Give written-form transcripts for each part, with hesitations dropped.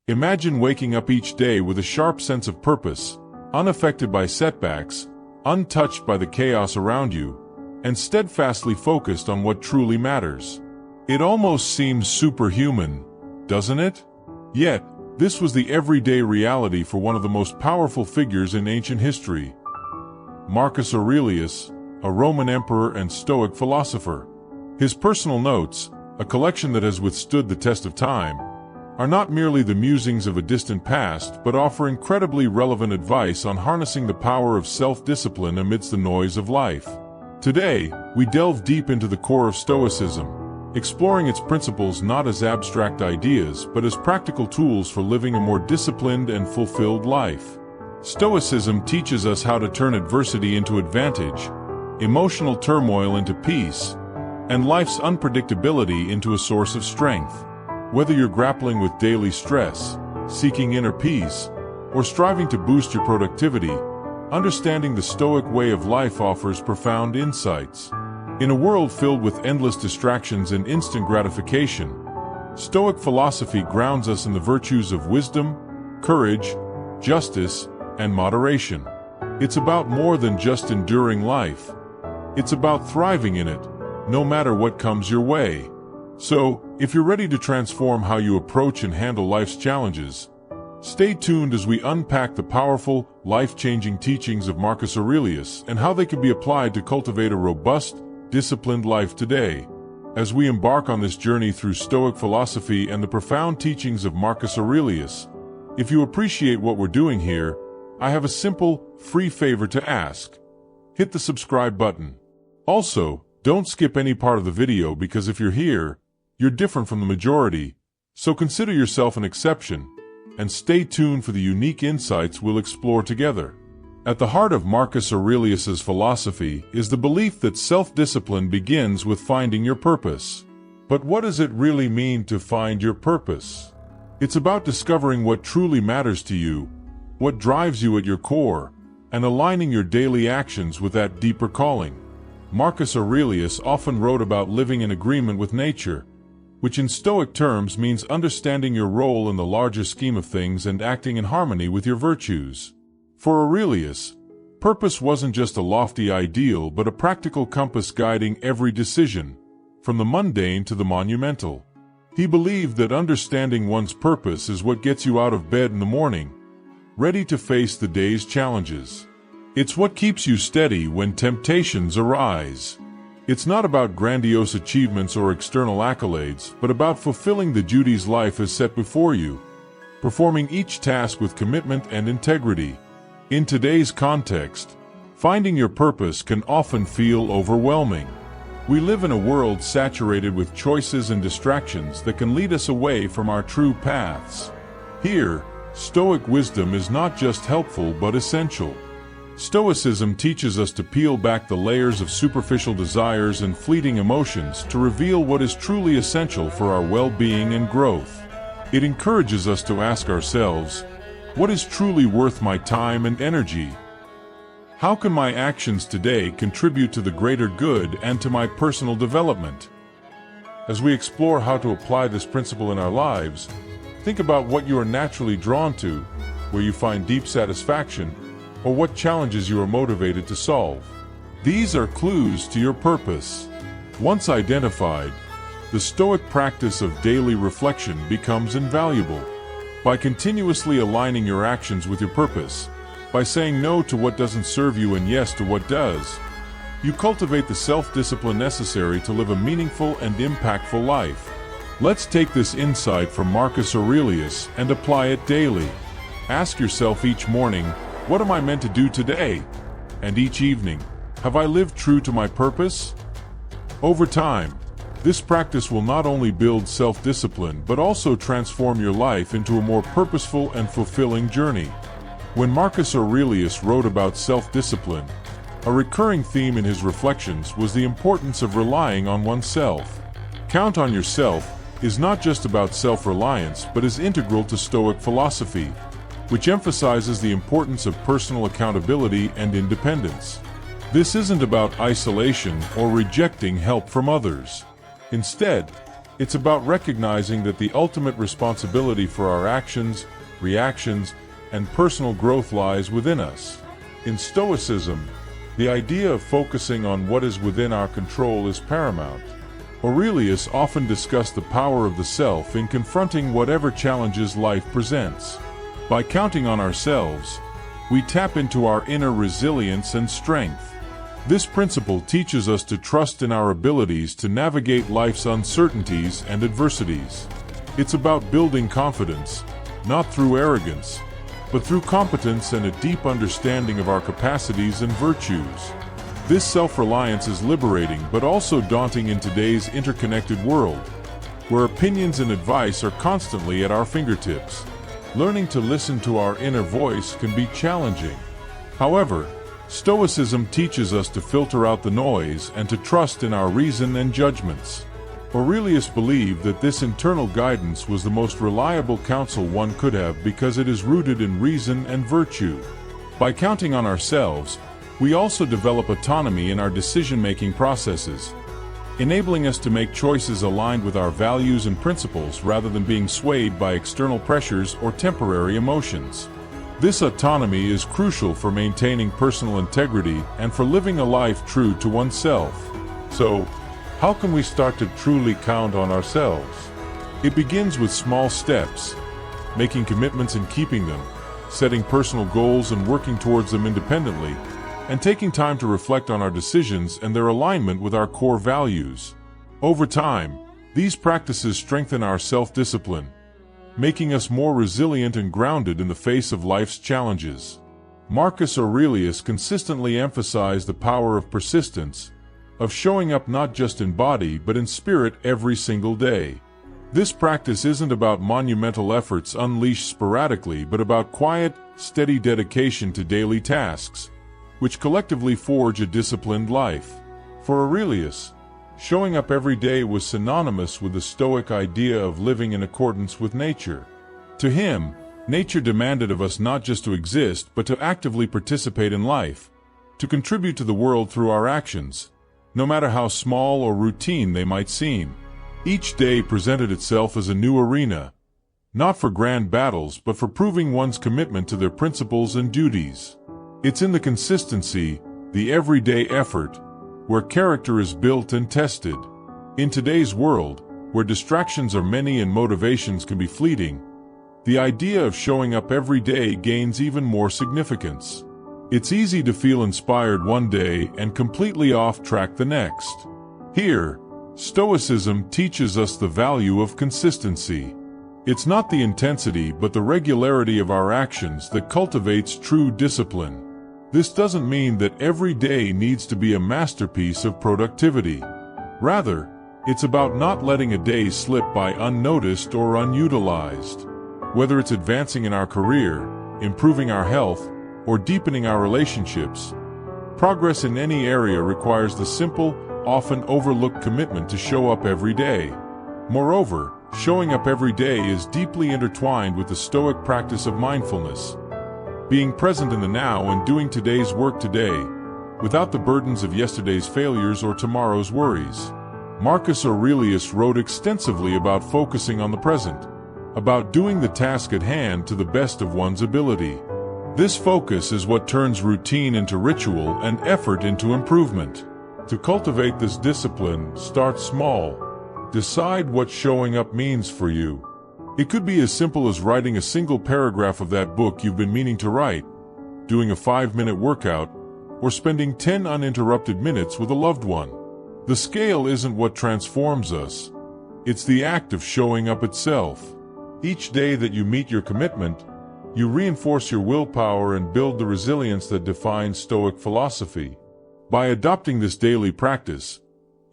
Imagine waking up each day with a sharp sense of purpose, unaffected by setbacks, untouched by the chaos around you, and steadfastly focused on what truly matters. It almost seems superhuman, doesn't it? Yet, this was the everyday reality for one of the most powerful figures in ancient history, Marcus Aurelius, a Roman emperor and Stoic philosopher. His personal notes, a collection that has withstood the test of time, are not merely the musings of a distant past but offer incredibly relevant advice on harnessing the power of self-discipline amidst the noise of life. Today, we delve deep into the core of Stoicism, exploring its principles not as abstract ideas but as practical tools for living a more disciplined and fulfilled life. Stoicism teaches us how to turn adversity into advantage, emotional turmoil into peace, and life's unpredictability into a source of strength. Whether you're grappling with daily stress, seeking inner peace, or striving to boost your productivity, understanding the Stoic way of life offers profound insights. In a world filled with endless distractions and instant gratification, Stoic philosophy grounds us in the virtues of wisdom, courage, justice, and moderation. It's about more than just enduring life. It's about thriving in it, no matter what comes your way. So, if you're ready to transform how you approach and handle life's challenges, stay tuned as we unpack the powerful, life-changing teachings of Marcus Aurelius and how they can be applied to cultivate a robust, disciplined life today. As we embark on this journey through Stoic philosophy and the profound teachings of Marcus Aurelius, if you appreciate what we're doing here, I have a simple, free favor to ask. Hit the subscribe button. Also, don't skip any part of the video because if you're here, you're different from the majority, so consider yourself an exception, and stay tuned for the unique insights we'll explore together. At the heart of Marcus Aurelius's philosophy is the belief that self-discipline begins with finding your purpose. But what does it really mean to find your purpose? It's about discovering what truly matters to you, what drives you at your core, and aligning your daily actions with that deeper calling. Marcus Aurelius often wrote about living in agreement with nature, which in Stoic terms means understanding your role in the larger scheme of things and acting in harmony with your virtues. For Aurelius, purpose wasn't just a lofty ideal but a practical compass guiding every decision, from the mundane to the monumental. He believed that understanding one's purpose is what gets you out of bed in the morning, ready to face the day's challenges. It's what keeps you steady when temptations arise. It's not about grandiose achievements or external accolades, but about fulfilling the duties life has set before you, performing each task with commitment and integrity. In today's context, finding your purpose can often feel overwhelming. We live in a world saturated with choices and distractions that can lead us away from our true paths. Here, Stoic wisdom is not just helpful but essential. Stoicism teaches us to peel back the layers of superficial desires and fleeting emotions to reveal what is truly essential for our well-being and growth. It encourages us to ask ourselves, what is truly worth my time and energy? How can my actions today contribute to the greater good and to my personal development? As we explore how to apply this principle in our lives, think about what you are naturally drawn to, where you find deep satisfaction, or what challenges you are motivated to solve. These are clues to your purpose. Once identified, the Stoic practice of daily reflection becomes invaluable. By continuously aligning your actions with your purpose, by saying no to what doesn't serve you and yes to what does, you cultivate the self-discipline necessary to live a meaningful and impactful life. Let's take this insight from Marcus Aurelius and apply it daily. Ask yourself each morning, what am I meant to do today? And each evening, have I lived true to my purpose? Over time, this practice will not only build self-discipline but also transform your life into a more purposeful and fulfilling journey. When Marcus Aurelius wrote about self-discipline, a recurring theme in his reflections was the importance of relying on oneself. Count on yourself is not just about self-reliance but is integral to Stoic philosophy, which emphasizes the importance of personal accountability and independence. This isn't about isolation or rejecting help from others. Instead, It's about recognizing that the ultimate responsibility for our actions, reactions, and personal growth lies within us. In Stoicism, the idea of focusing on what is within our control is paramount. Aurelius often discussed the power of the self in confronting whatever challenges life presents. By counting on ourselves, we tap into our inner resilience and strength. This principle teaches us to trust in our abilities to navigate life's uncertainties and adversities. It's about building confidence, not through arrogance, but through competence and a deep understanding of our capacities and virtues. This self-reliance is liberating but also daunting in today's interconnected world, where opinions and advice are constantly at our fingertips. Learning to listen to our inner voice can be challenging. However, Stoicism teaches us to filter out the noise and to trust in our reason and judgments. Aurelius believed that this internal guidance was the most reliable counsel one could have because it is rooted in reason and virtue. By counting on ourselves, we also develop autonomy in our decision-making processes, enabling us to make choices aligned with our values and principles rather than being swayed by external pressures or temporary emotions. This autonomy is crucial for maintaining personal integrity and for living a life true to oneself. So, how can we start to truly count on ourselves? It begins with small steps, making commitments and keeping them, setting personal goals and working towards them independently, and taking time to reflect on our decisions and their alignment with our core values. Over time, these practices strengthen our self-discipline, making us more resilient and grounded in the face of life's challenges. Marcus Aurelius consistently emphasized the power of persistence, of showing up not just in body but in spirit every single day. This practice isn't about monumental efforts unleashed sporadically but about quiet, steady dedication to daily tasks, which collectively forge a disciplined life. For Aurelius, showing up every day was synonymous with the Stoic idea of living in accordance with nature. To him, nature demanded of us not just to exist but to actively participate in life, to contribute to the world through our actions, no matter how small or routine they might seem. Each day presented itself as a new arena, not for grand battles but for proving one's commitment to their principles and duties. It's in the consistency, the everyday effort, where character is built and tested. In today's world, where distractions are many and motivations can be fleeting, the idea of showing up every day gains even more significance. It's easy to feel inspired one day and completely off track the next. Here, Stoicism teaches us the value of consistency. It's not the intensity but the regularity of our actions that cultivates true discipline. This doesn't mean that every day needs to be a masterpiece of productivity. Rather, it's about not letting a day slip by unnoticed or unutilized. Whether it's advancing in our career, improving our health, or deepening our relationships, progress in any area requires the simple, often overlooked commitment to show up every day. Moreover, showing up every day is deeply intertwined with the Stoic practice of mindfulness, being present in the now and doing today's work today, without the burdens of yesterday's failures or tomorrow's worries. Marcus Aurelius wrote extensively about focusing on the present, about doing the task at hand to the best of one's ability. This focus is what turns routine into ritual and effort into improvement. To cultivate this discipline, start small. Decide what showing up means for you. It could be as simple as writing a single paragraph of that book you've been meaning to write, doing a 5-minute workout, or spending 10 uninterrupted minutes with a loved one. The scale isn't what transforms us. It's the act of showing up itself. Each day that you meet your commitment, you reinforce your willpower and build the resilience that defines Stoic philosophy. By adopting this daily practice,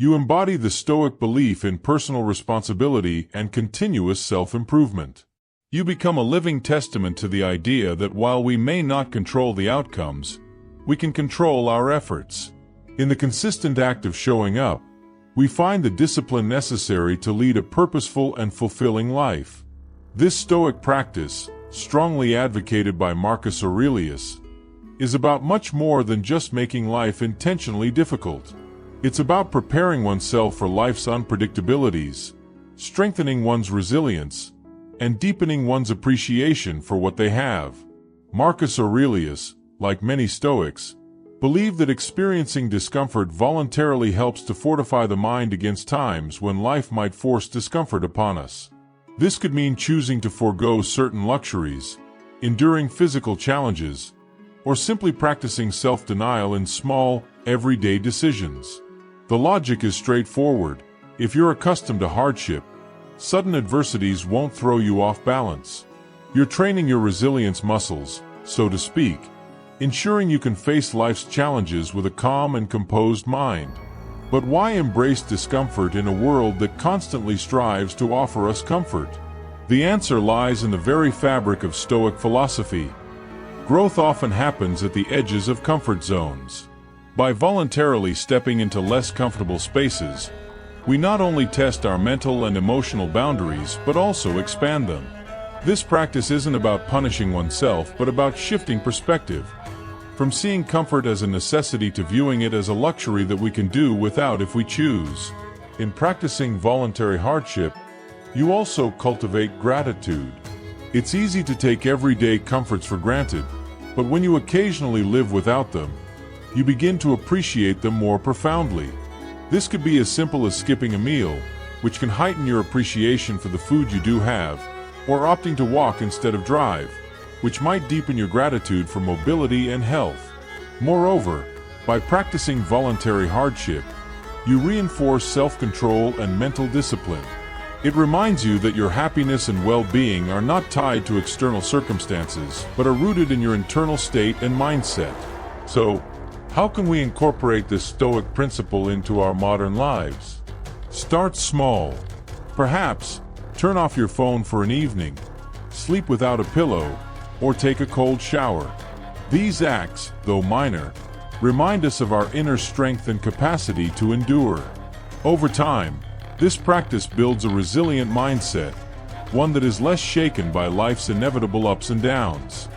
you embody the Stoic belief in personal responsibility and continuous self-improvement. You become a living testament to the idea that while we may not control the outcomes, we can control our efforts. In the consistent act of showing up, we find the discipline necessary to lead a purposeful and fulfilling life. This Stoic practice, strongly advocated by Marcus Aurelius, is about much more than just making life intentionally difficult. It's about preparing oneself for life's unpredictabilities, strengthening one's resilience, and deepening one's appreciation for what they have. Marcus Aurelius, like many Stoics, believed that experiencing discomfort voluntarily helps to fortify the mind against times when life might force discomfort upon us. This could mean choosing to forego certain luxuries, enduring physical challenges, or simply practicing self-denial in small, everyday decisions. The logic is straightforward. If you're accustomed to hardship, sudden adversities won't throw you off balance. You're training your resilience muscles, so to speak, ensuring you can face life's challenges with a calm and composed mind. But why embrace discomfort in a world that constantly strives to offer us comfort? The answer lies in the very fabric of Stoic philosophy. Growth often happens at the edges of comfort zones. By voluntarily stepping into less comfortable spaces, we not only test our mental and emotional boundaries but also expand them. This practice isn't about punishing oneself but about shifting perspective, from seeing comfort as a necessity to viewing it as a luxury that we can do without if we choose. In practicing voluntary hardship, you also cultivate gratitude. It's easy to take everyday comforts for granted, but when you occasionally live without them, you begin to appreciate them more profoundly. This could be as simple as skipping a meal, which can heighten your appreciation for the food you do have, or opting to walk instead of drive, which might deepen your gratitude for mobility and health. Moreover, by practicing voluntary hardship, you reinforce self-control and mental discipline. It reminds you that your happiness and well-being are not tied to external circumstances, but are rooted in your internal state and mindset. So, how can we incorporate this Stoic principle into our modern lives? Start small. Perhaps, turn off your phone for an evening, sleep without a pillow, or take a cold shower. These acts, though minor, remind us of our inner strength and capacity to endure. Over time, this practice builds a resilient mindset, one that is less shaken by life's inevitable ups and downs.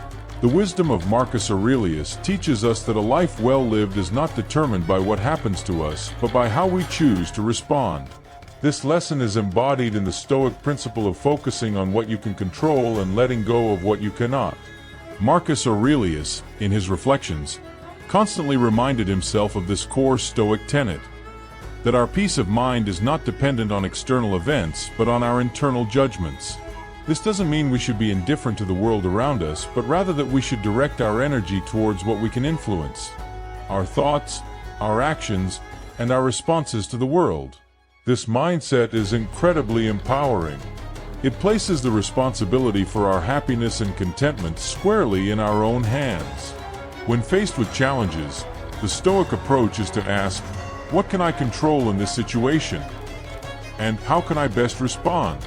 The wisdom of Marcus Aurelius teaches us that a life well lived is not determined by what happens to us, but by how we choose to respond. This lesson is embodied in the Stoic principle of focusing on what you can control and letting go of what you cannot. Marcus Aurelius, in his reflections, constantly reminded himself of this core Stoic tenet, that our peace of mind is not dependent on external events, but on our internal judgments. This doesn't mean we should be indifferent to the world around us, but rather that we should direct our energy towards what we can influence: our thoughts, our actions, and our responses to the world. This mindset is incredibly empowering. It places the responsibility for our happiness and contentment squarely in our own hands. When faced with challenges, the Stoic approach is to ask, what can I control in this situation? And how can I best respond?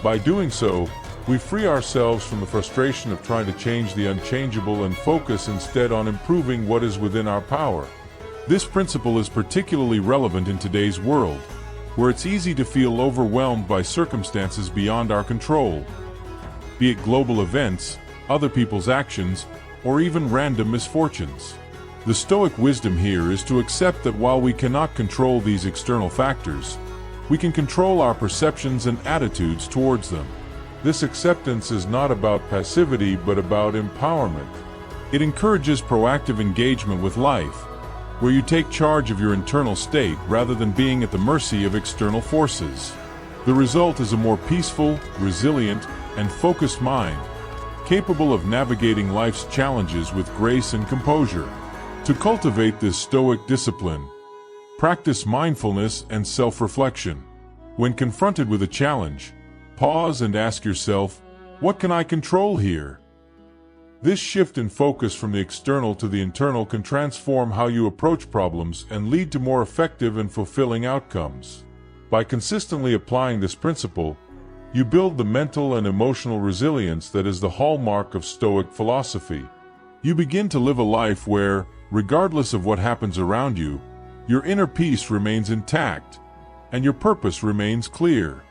By doing so, we free ourselves from the frustration of trying to change the unchangeable and focus instead on improving what is within our power. This principle is particularly relevant in today's world, where it's easy to feel overwhelmed by circumstances beyond our control, be it global events, other people's actions, or even random misfortunes. The Stoic wisdom here is to accept that while we cannot control these external factors, we can control our perceptions and attitudes towards them. This acceptance is not about passivity but about empowerment. It encourages proactive engagement with life, where you take charge of your internal state rather than being at the mercy of external forces. The result is a more peaceful, resilient, and focused mind, capable of navigating life's challenges with grace and composure. To cultivate this Stoic discipline, practice mindfulness and self-reflection. When confronted with a challenge, pause and ask yourself, what can I control here? This shift in focus from the external to the internal can transform how you approach problems and lead to more effective and fulfilling outcomes. By consistently applying this principle, you build the mental and emotional resilience that is the hallmark of Stoic philosophy. You begin to live a life where, regardless of what happens around you, your inner peace remains intact, and your purpose remains clear.